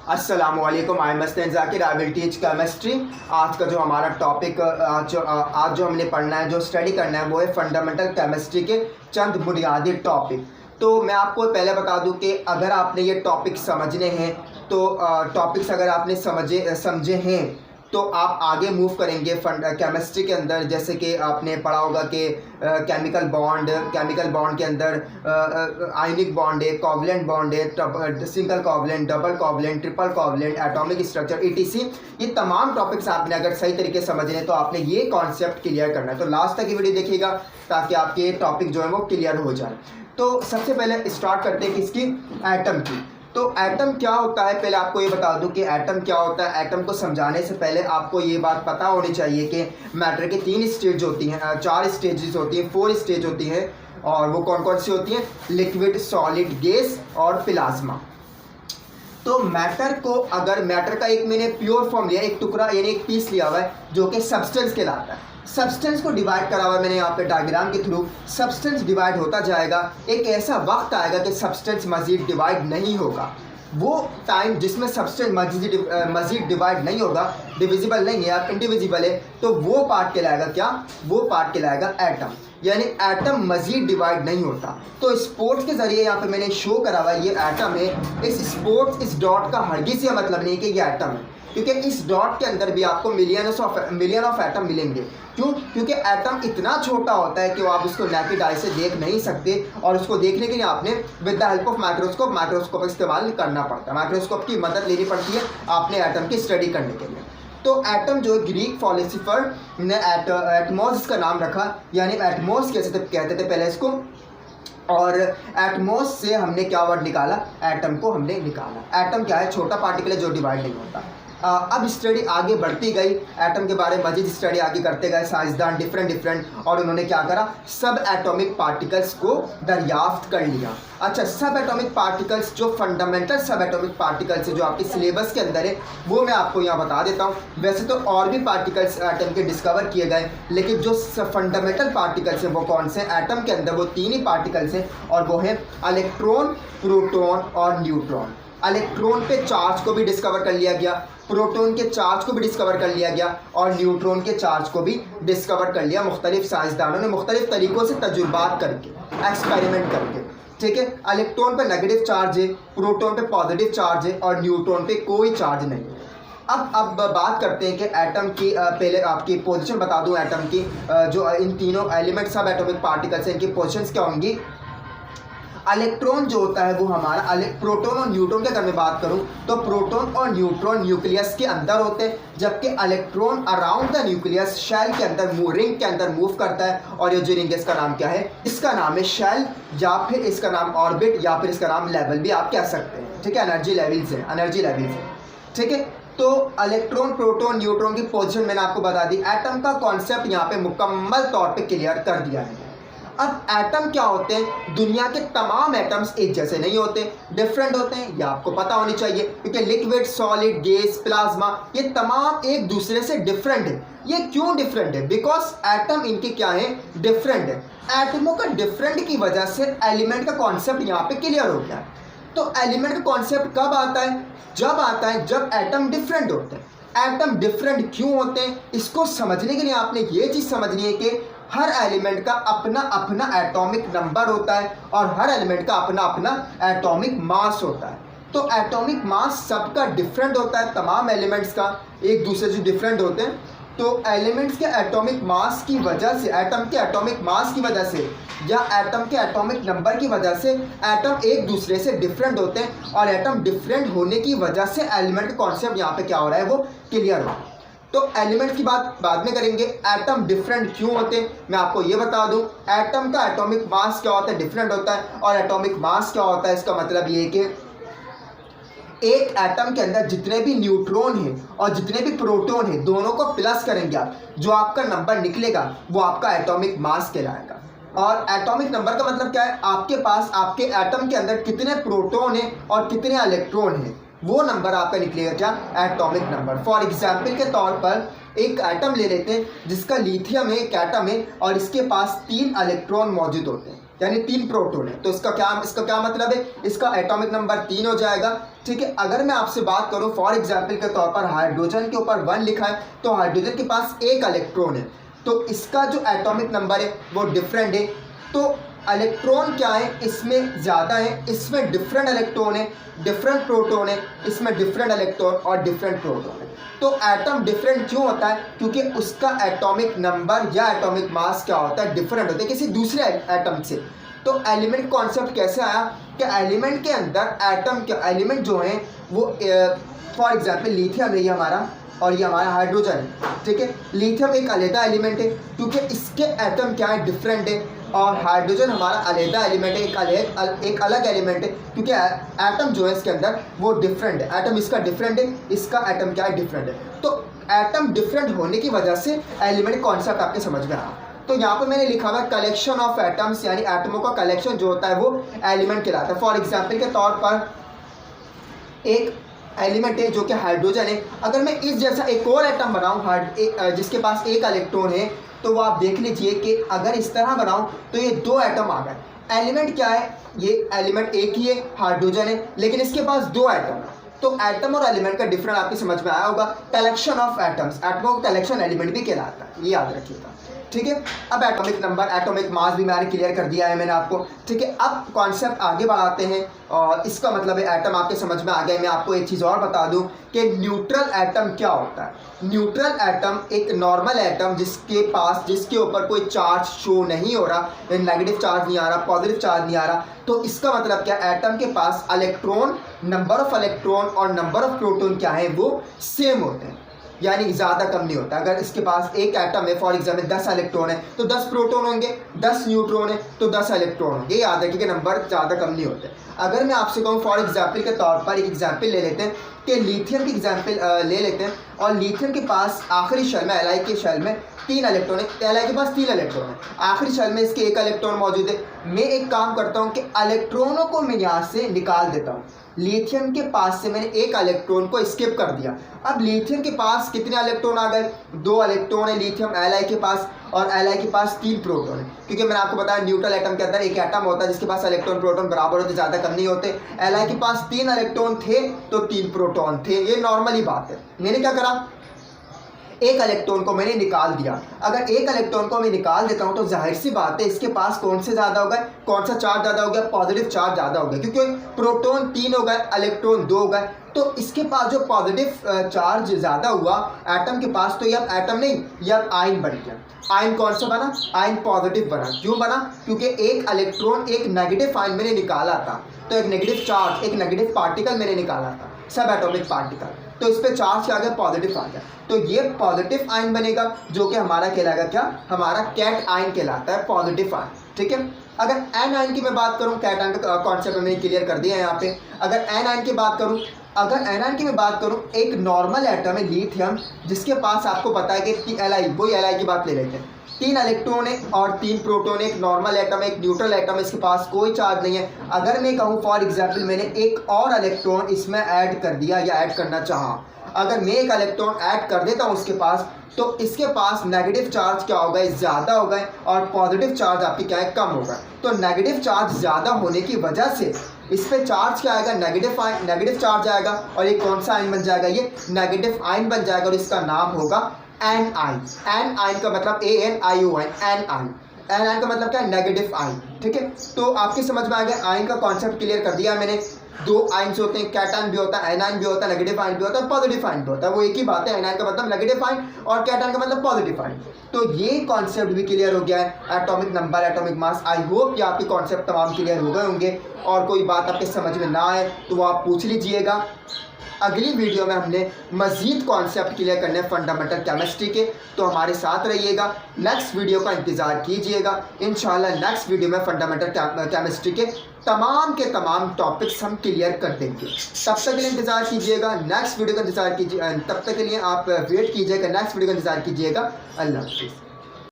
अस्सलामुअलैकुम, I am Mastan Zakir, I will teach chemistry. आज का जो हमारा टॉपिक आज जो हमने पढ़ना है, जो स्टडी करना है, वो है फंडामेंटल केमिस्ट्री के चंद बुनियादी टॉपिक। तो मैं आपको पहले बता दूं कि अगर आपने ये टॉपिक समझने हैं तो टॉपिक्स अगर आपने समझे हैं तो आप आगे मूव करेंगे केमिस्ट्री के अंदर। जैसे कि आपने पढ़ा होगा कि केमिकल बॉन्ड के अंदर आयनिक बॉन्ड है, कोवलेंट बॉन्ड है, single covalent, double covalent, triple covalent, atomic structure, etc. ये तमाम टॉपिक्स आपने अगर सही तरीके से समझने तो आपने ये कॉन्सेप्ट क्लियर करना है। तो लास्ट तक ये वीडियो देखिएगा ताकि आपके ये टॉपिक जो है वो क्लियर हो जाए। तो सबसे पहले स्टार्ट करते हैं किसकी, एटम की। तो एटम क्या होता है, पहले आपको ये बता दूं कि एटम क्या होता है। एटम को समझाने से पहले आपको ये बात पता होनी चाहिए कि मैटर के 3 स्टेज होती हैं, 4 स्टेजेस होती हैं, 4 स्टेज होती हैं। और वो कौन कौन सी होती हैं? लिक्विड, सॉलिड, गैस और प्लाज्मा। तो मैटर को, अगर मैटर का एक मैंने प्योर फॉर्म लिया, एक टुकड़ा यानी एक पीस लिया हुआ है जो कि सब्सटेंस कहलाता है। सब्सटेंस को डिवाइड करा हुआ है मैंने यहाँ पे डायग्राम के थ्रू। सब्सटेंस डिवाइड होता जाएगा, एक ऐसा वक्त आएगा कि सब्सटेंस मजीद डिवाइड नहीं होगा। वो टाइम जिसमें सब्सटेंस मजीद डिवाइड नहीं होगा, डिविजिबल नहीं है, आप इंडिविजिबल है, तो वो पार्ट कहलाएगा क्या? वो पार्ट कहलाएगा एटम। यानी एटम मजीद डिवाइड नहीं होता। तो स्पोर्ट्स के जरिए यहाँ पे मैंने शो करा हुआ है ये एटम है। इस डॉट का हरगिज़ ये मतलब नहीं कि ये एटम है, क्योंकि इस डॉट के अंदर भी आपको मिलियन ऑफ एटम मिलेंगे। क्यों? क्योंकि एटम इतना छोटा होता है कि वो आप उसको नैकेड आई से देख नहीं सकते, और उसको देखने के लिए आपने with the help of microscope इस्तेमाल करना पड़ता है। माइक्रोस्कोप की मदद लेनी पड़ती है आपने एटम की स्टडी करने के लिए। तो एटम जो ग्रीक फिलोसोफर ने एटमॉस इसका नाम रखा, यानी एटमॉस कहते थे पहले इसको। और एटमॉस से हमने क्या वर्ड निकाला? एटम को हमने निकाला। एटम क्या है? छोटा पार्टिकल है जो डिवाइड नहीं होता। अब स्टडी आगे बढ़ती गई, एटम के बारे में मजीद स्टडी आगे करते गए साइंसदान डिफरेंट, और उन्होंने क्या करा? सब एटॉमिक पार्टिकल्स को दरियाफ्त कर लिया। अच्छा, सब एटॉमिक पार्टिकल्स, जो फंडामेंटल सब एटॉमिक पार्टिकल्स है जो आपके सिलेबस के अंदर है, वो मैं आपको यहाँ बता देता हूँ। वैसे तो और भी पार्टिकल्स एटम के डिस्कवर किए गए, लेकिन जो फंडामेंटल पार्टिकल्स हैं वो कौन से? एटम के अंदर वो 3 ही पार्टिकल्स हैं, और वो हैं इलेक्ट्रॉन, प्रोटॉन और न्यूट्रॉन। इलेक्ट्रॉन पे चार्ज को भी डिस्कवर कर लिया गया, प्रोटॉन के चार्ज को भी डिस्कवर कर लिया गया, और न्यूट्रॉन के चार्ज को भी डिस्कवर कर लिया मुख्तलिफ साइंसदानों ने मुख्तलिफ तरीक़ों से तजुर्बात करके, एक्सपेरिमेंट करके। ठीक है, इलेक्ट्रॉन पे नेगेटिव चार्ज है, प्रोटॉन पे पॉजिटिव चार्ज है, और न्यूट्रॉन पे कोई चार्ज नहीं है। अब बात करते हैं कि एटम की, पहले आपकी पोजीशन बता दूं एटम की। जो इन तीनों एलिमेंट सब एटॉमिक पार्टिकल्स हैं, इनकी पोजीशंस क्या होंगी? इलेक्ट्रॉन जो होता है वो हमारा, प्रोटॉन और न्यूट्रॉन की अगर मैं बात करूं तो प्रोटॉन और न्यूट्रॉन न्यूक्लियस के अंदर होते हैं, जबकि electron around the nucleus shell के अंदर रिंग के अंदर मूव करता है। और ये जो रिंग है इसका नाम क्या है? इसका नाम है शेल, या फिर इसका नाम ऑर्बिट, या फिर इसका नाम लेवल भी आप कह सकते हैं। ठीक है, एनर्जी लेवल्स है। ठीक है, तो इलेक्ट्रॉन, प्रोटॉन, न्यूट्रॉन की पोजीशन मैंने आपको बता दी। एटम का कॉन्सेप्ट यहाँ पे मुकम्मल तौर पे क्लियर कर दिया है। अब एटम क्या होते हैं? दुनिया के तमाम एटम्स एक जैसे नहीं होते, डिफरेंट होते हैं, ये आपको पता होनी चाहिए, क्योंकि लिक्विड, सॉलिड, गैस, प्लाज्मा, ये तमाम एक दूसरे से डिफरेंट है। ये क्यों डिफरेंट है? बिकॉज एटम इनके क्या है? डिफरेंट है। एटमों का डिफरेंट की वजह से एलिमेंट का कॉन्सेप्ट यहाँ पे क्लियर हो गया है। तो एलिमेंट का कॉन्सेप्ट कब आता है? जब आता है जब एटम डिफरेंट होते हैं। एटम डिफरेंट क्यों होते हैं, इसको समझने के लिए आपने ये चीज़ समझनी है कि हर एलिमेंट का अपना अपना एटॉमिक नंबर होता है, और हर एलिमेंट का अपना अपना एटॉमिक मास होता है। तो एटॉमिक मास सबका डिफरेंट होता है, तमाम एलिमेंट्स का एक दूसरे से डिफरेंट होते हैं। तो एलिमेंट्स के एटॉमिक मास की वजह से, एटम के एटॉमिक मास की वजह से, या एटम के एटॉमिक नंबर की वजह से एटम एक दूसरे से डिफरेंट होते हैं, और एटम डिफरेंट होने की वजह से एलिमेंट का कॉन्सेप्ट यहाँ पे क्या हो रहा है? वो क्लियर हो रहा है। तो एलिमेंट की बात बाद में करेंगे। एटम डिफरेंट क्यों होते हैं मैं आपको ये बता दूं। एटम का एटॉमिक मास क्या होता है? डिफरेंट होता है। और एटॉमिक मास क्या होता है? इसका मतलब ये है कि एक एटम के अंदर जितने भी न्यूट्रॉन हैं और जितने भी प्रोटॉन हैं, दोनों को प्लस करेंगे आप, जो आपका नंबर निकलेगा वो आपका एटॉमिक मास कहलाएगा। और एटॉमिक नंबर का मतलब क्या है? आपके पास आपके एटम के अंदर कितने प्रोटॉन हैं और कितने इलेक्ट्रॉन हैं, वो नंबर आपका निकलेगा क्या? Atomic number. फॉर एग्जाम्पल के तौर पर एक एटम ले लेते हैं जिसका लिथियम है, एक एटम है, और इसके पास 3 इलेक्ट्रॉन मौजूद होते हैं। यानी 3 प्रोटॉन है, तो इसका क्या मतलब है, इसका एटॉमिक नंबर 3 हो जाएगा। ठीक है, अगर मैं आपसे बात करूं फॉर एग्जांपल के तौर पर हाइड्रोजन के ऊपर 1 लिखा है, तो हाइड्रोजन के पास 1 इलेक्ट्रॉन है, तो इसका जो एटॉमिक नंबर है वो डिफरेंट है। तो इलेक्ट्रॉन क्या है, इसमें ज़्यादा है, इसमें डिफरेंट इलेक्ट्रॉन है, डिफरेंट प्रोटॉन है, इसमें डिफरेंट इलेक्ट्रॉन और डिफरेंट प्रोटॉन है। तो एटम डिफरेंट क्यों होता है, क्योंकि उसका एटॉमिक नंबर या एटॉमिक मास क्या होता है, डिफरेंट होता है किसी दूसरे एटम से। तो एलिमेंट कॉन्सेप्ट कैसे आया कि एलिमेंट के अंदर एटम के एलिमेंट जो हैं वो फॉर एग्जांपल लिथियम है ये हमारा, और ये हमारा हाइड्रोजन है। ठीक है, लिथियम एक अलग एलिमेंट है क्योंकि इसके एटम क्या है, डिफरेंट है, और हाइड्रोजन हमारा अलग एलिमेंट है, एक अलग एलिमेंट है क्योंकि एटम जो है इसके अंदर वो डिफरेंट है, एटम इसका डिफरेंट है, इसका एटम क्या है, डिफरेंट है। तो एटम डिफरेंट होने की वजह से एलिमेंट कॉन्सेप्ट आपके समझ में आया। तो यहाँ पर मैंने लिखा हुआ है कलेक्शन ऑफ एटम्स, यानी एटमों का कलेक्शन जो होता है वो एलिमेंट कहलाता है। फॉर एग्जाम्पल के तौर पर एक एलिमेंट है जो कि हाइड्रोजन है, अगर मैं इस जैसा एक और एटम बनाऊँ जिसके पास 1 इलेक्ट्रॉन है, तो वो आप देख लीजिए कि अगर इस तरह बनाऊँ तो ये 2 एटम आ गए। एलिमेंट क्या है, ये एलिमेंट एक ही है, हाइड्रोजन है, लेकिन इसके पास 2 एटम है। तो एटम और एलिमेंट का डिफरेंस आपकी समझ में आया होगा। कलेक्शन ऑफ एटम्स, एटमों का कलेक्शन एलिमेंट भी कहलाता है, ये याद रखिएगा। ठीक है, अब एटॉमिक नंबर, एटॉमिक मास भी मैंने क्लियर कर दिया है मैंने आपको। ठीक है, अब कॉन्सेप्ट आगे बढ़ाते हैं, और इसका मतलब है एटम आपके समझ में आ गए। मैं आपको एक चीज़ और बता दूं कि न्यूट्रल एटम क्या होता है। न्यूट्रल एटम एक नॉर्मल एटम जिसके ऊपर कोई चार्ज शो नहीं हो रहा, नेगेटिव चार्ज नहीं आ रहा, पॉजिटिव चार्ज नहीं आ रहा। तो इसका मतलब क्या, एटम के पास इलेक्ट्रॉन, नंबर ऑफ इलेक्ट्रॉन और नंबर ऑफ प्रोटॉन क्या है, वो सेम होते हैं, यानी ज़्यादा कम नहीं होता। अगर इसके पास एक एटम है फॉर एग्जाम्पल 10 इलेक्ट्रॉन है तो 10 प्रोटॉन होंगे, 10 न्यूट्रॉन है तो 10 इलेक्ट्रॉन होंगे। ये याद रखिए कि नंबर ज़्यादा कम नहीं होते। अगर मैं आपसे कहूँ फॉर एग्जाम्पल के तौर पर एक एग्जाम्पल ले लेते हैं कि लिथियम की एग्जाम्पल ले लेते हैं, और लिथियम के पास आखिरी शेल में, एलाई के शेल में 3 इलेक्ट्रॉन है, एलाई के पास 3 इलेक्ट्रॉन है, आखिरी शेल में इसके 1 इलेक्ट्रॉन मौजूद है। मैं एक काम करता हूँ कि इलेक्ट्रॉनों को मैं यहाँ से निकाल देता हूँ। लिथियम के पास से मैंने 1 इलेक्ट्रॉन को स्किप कर दिया। अब लिथियम के पास कितने इलेक्ट्रॉन आ गए, 2 इलेक्ट्रॉन है लिथियम एलाई के पास, और एलाई के पास 3 प्रोटॉन है। क्योंकि मैंने आपको बताया न्यूट्रल एटम के अंदर एक एटम होता है जिसके पास इलेक्ट्रॉन प्रोटॉन बराबर होते, ज़्यादा कम नहीं होते। एलाई के पास 3 इलेक्ट्रॉन थे तो 3 प्रोटॉन थे, ये नॉर्मली बात है। मैंने क्या करा, 1 इलेक्ट्रॉन को मैंने निकाल दिया। अगर 1 इलेक्ट्रॉन को मैं निकाल देता हूं तो जाहिर सी बात है इसके पास कौन से ज़्यादा हो गए, कौन सा चार्ज ज़्यादा हो गया, पॉजिटिव चार्ज ज़्यादा हो गया, क्योंकि प्रोटॉन 3 हो गए, इलेक्ट्रॉन 2 हो गए। तो इसके पास जो पॉजिटिव चार्ज ज़्यादा हुआ एटम के पास, तो ये अब एटम नहीं, ये अब आयन बन गया। आयन कौन सा बना, आयन पॉजिटिव बना। क्यों बना, क्योंकि 1 इलेक्ट्रॉन, एक नेगेटिव आयन मैंने निकाला था, तो एक नेगेटिव चार्ज, एक नेगेटिव पार्टिकल मैंने निकाला था, सब एटॉमिक पार्टिकल, तो इस पर चार्ज क्या आ गया, पॉजिटिव आ गया। तो ये पॉजिटिव आयन बनेगा जो कि हमारा कहलाएगा क्या, हमारा कैट आयन कहलाता है, पॉजिटिव आयन। ठीक है, अगर एन आयन की मैं बात करूं, कैट आयन का कॉन्सेप्ट मैंने क्लियर कर दिया है यहाँ पे। अगर एन आयन की बात करूं, मैं बात करूं, एक नॉर्मल एटम है लिथियम जिसके पास आपको पता है कि एलाई, वही एलाई की बात ले लेते हैं, 3 इलेक्ट्रॉन है और 3 प्रोटॉन, एक नॉर्मल एटम है, एक न्यूट्रल एटम है, इसके पास कोई चार्ज नहीं है। अगर मैं कहूँ फॉर एग्जांपल मैंने एक और इलेक्ट्रॉन इसमें ऐड कर दिया या ऐड करना चाहा, अगर मैं एक इलेक्ट्रॉन ऐड कर देता हूँ उसके पास, तो इसके पास नेगेटिव चार्ज क्या हो गए, ज़्यादा हो गए, और पॉजिटिव चार्ज आपकी क्या है, कम हो गए। तो नेगेटिव चार्ज ज़्यादा होने की वजह से इस पर चार्ज क्या आएगा, नेगेटिव चार्ज आएगा, और ये कौन सा आयन बन जाएगा, ये नेगेटिव आयन बन जाएगा, और इसका नाम होगा एन आयन। एन आयन का मतलब ANION, anion. Anion का मतलब क्या है, नेगेटिव आयन। ठीक है, तो आपकी समझ में आ गया, आयन का कॉन्सेप्ट क्लियर कर दिया मैंने। 2 आयन्स होते हैं, कैटायन भी होता है, एनायन भी होता है, नेगेटिव आयन भी होता है, पॉजिटिव आयन भी होता है, वो एक ही बात है। एनायन का मतलब नेगेटिव आयन और कैटायन का मतलब पॉजिटिव आयन। तो ये कॉन्सेप्ट भी क्लियर हो गया है, atomic number, atomic mass. I hope कि आपके कॉन्सेप्ट तमाम क्लियर हो गए होंगे, और कोई बात आपके समझ में ना आए तो वो आप पूछ लीजिएगा। अगली वीडियो में हमने मज़ीद कॉन्सेप्ट क्लियर करने फंडामेंटल केमिस्ट्री के, तो हमारे साथ रहिएगा, नेक्स्ट वीडियो का इंतज़ार कीजिएगा। इंशाल्लाह नेक्स्ट वीडियो में फंडामेंटल केमिस्ट्री के तमाम टॉपिक्स हम क्लियर कर देंगे। तब तक के लिए इंतज़ार कीजिएगा, नेक्स्ट वीडियो का इंतज़ार कीजिए, तब तक के लिए आप वेट कीजिएगा, नेक्स्ट वीडियो का इंतज़ार कीजिएगा। अल्लाह हाफ़िज़।